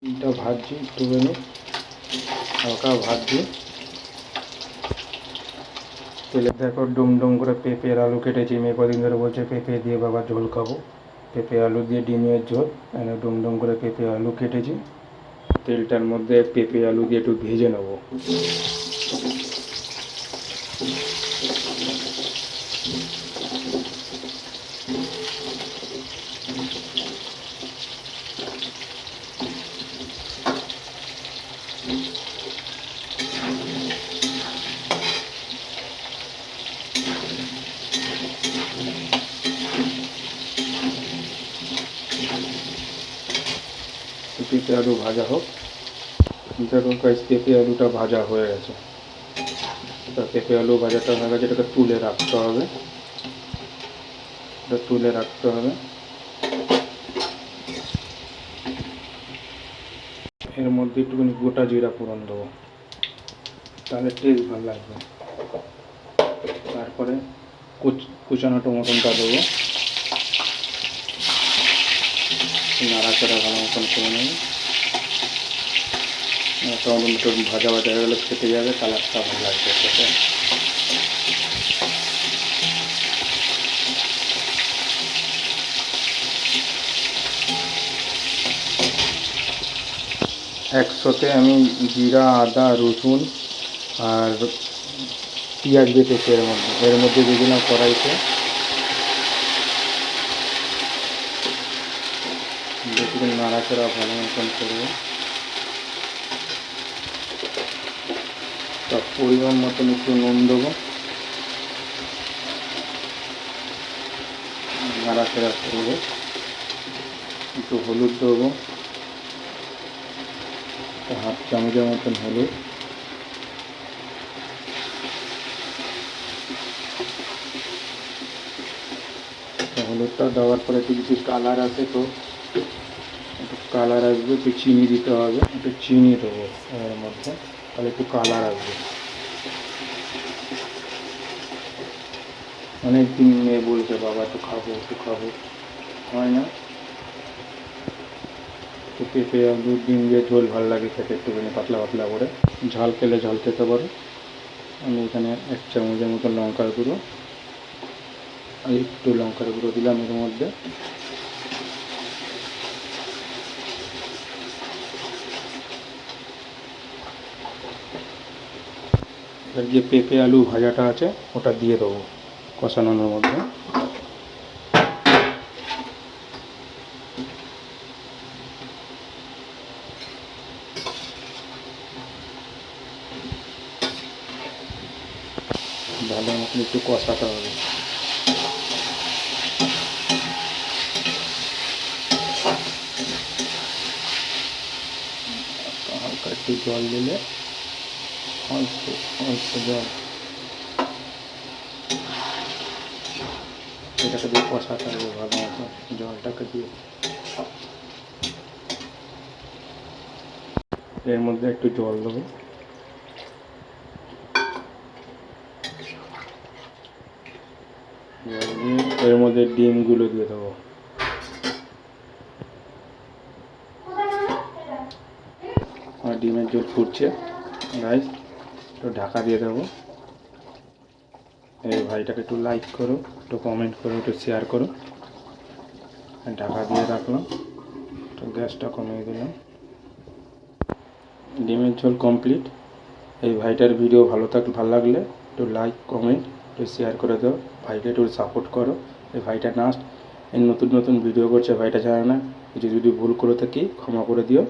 ডিমটা ভাজছি একটুখানি হালকা ভাজছি তেলে। দেখো ডুম ডুম করে পেঁপে আর আলু কেটেছি। মেয়ে কদিন ধরে বলছে পেঁপে দিয়ে বাবা ঝোল খাবো, পেঁপে আলু দিয়ে ডিমের ঝোল। ডুম ডুম করে পেঁপে আলু কেটেছি, তেলটার মধ্যে পেঁপে আলু দিয়ে একটু ভেজে নেবো। পেঁপে আলু ভাজা হোক। দেখো গাইস, পেঁপে আলুটা ভাজা হয়ে গেছে। পেঁপে আলু ভাজাটা হয়ে গেছে, এটাকে তুলে রাখতে হবে। এটা তুলে রাখতে হবে। এর মধ্যে একটুখানি গোটা জিরা ফোড়ন দেবো, তাহলে টেস্ট ভালো লাগবে। তারপরে কুচানো টমেটোটা দেবো, নাড়াচাড়া ভালো মতন করে নেব। টমেটো ভাজা ভাজা হয়ে গেলে খেতে যাবে, কালারটা ভালো লাগবে খেতে। একসাথে আমি জিরা, আদা, রসুন আর পেঁয়াজ বেটেছি এর মধ্যে দিয়ে দিলাম কড়াইতে। বেশি নাড়াচাড়া ভালো মতন করবো। তার পরিমাণ মতন একটু নুন দেবো, নাড়াচাড়া করবো। একটু হলুদ দেবো, হাফ চামচের মতন হলুদ। হলুদটা দেওয়ার পরে একটু যদি কালার আসে, তো একটু কালার আসবে, একটু চিনি দিতে হবে। একটু চিনি দেবো এর মধ্যে, তাহলে একটু কালার আসবে। অনেক দিন মেয়ে বলছে বাবা একটু খাবো একটু খাবো, হয় না। তো পেঁপে আলু ডিম দিয়ে ঝোল ভালো লাগে খেতে, একটুখানি পাতলা পাতলা করে। ঝাল খেলে ঝাল খেতে পারো। আমি এখানে 1 চামচের মতো লঙ্কার গুঁড়ো আর একটু লঙ্কার গুঁড়ো দিলাম এর মধ্যে। এবার যে পেঁপে আলু ভাজাটা আছে ওটা দিয়ে দেবো কষানোর মধ্যে। ভালো মতন একটু কষাতে হবে। হালকা একটু জল দিলে, অল্প অল্প জল, এটাকে দিয়ে কষাতে হবে ভালো মতো জলটাকে দিয়ে। এর মধ্যে একটু জল দেবো, জল দিয়ে এর মধ্যে ডিমগুলো দিয়ে দেবো। আর ডিমের ঝোল ফুটছে গাইস, একটু ঢাকা দিয়ে দেবো। এই ভাইটাকে একটু লাইক করো, একটু কমেন্ট করো, একটু শেয়ার করো। ঢাকা দিয়ে রাখলাম, তো গ্যাসটা কমিয়ে দিলাম। ডিমের ঝোল কমপ্লিট। এই ভাইটার ভিডিও ভালো লাগলে একটু লাইক কমেন্ট একটু শেয়ার করে দাও। ভাইকে একটু সাপোর্ট করো। এই ভাইটা এই নতুন নতুন ভিডিও করছে, ভাইটা জানে না। যদি ভুল করে থাকি ক্ষমা করে দিও।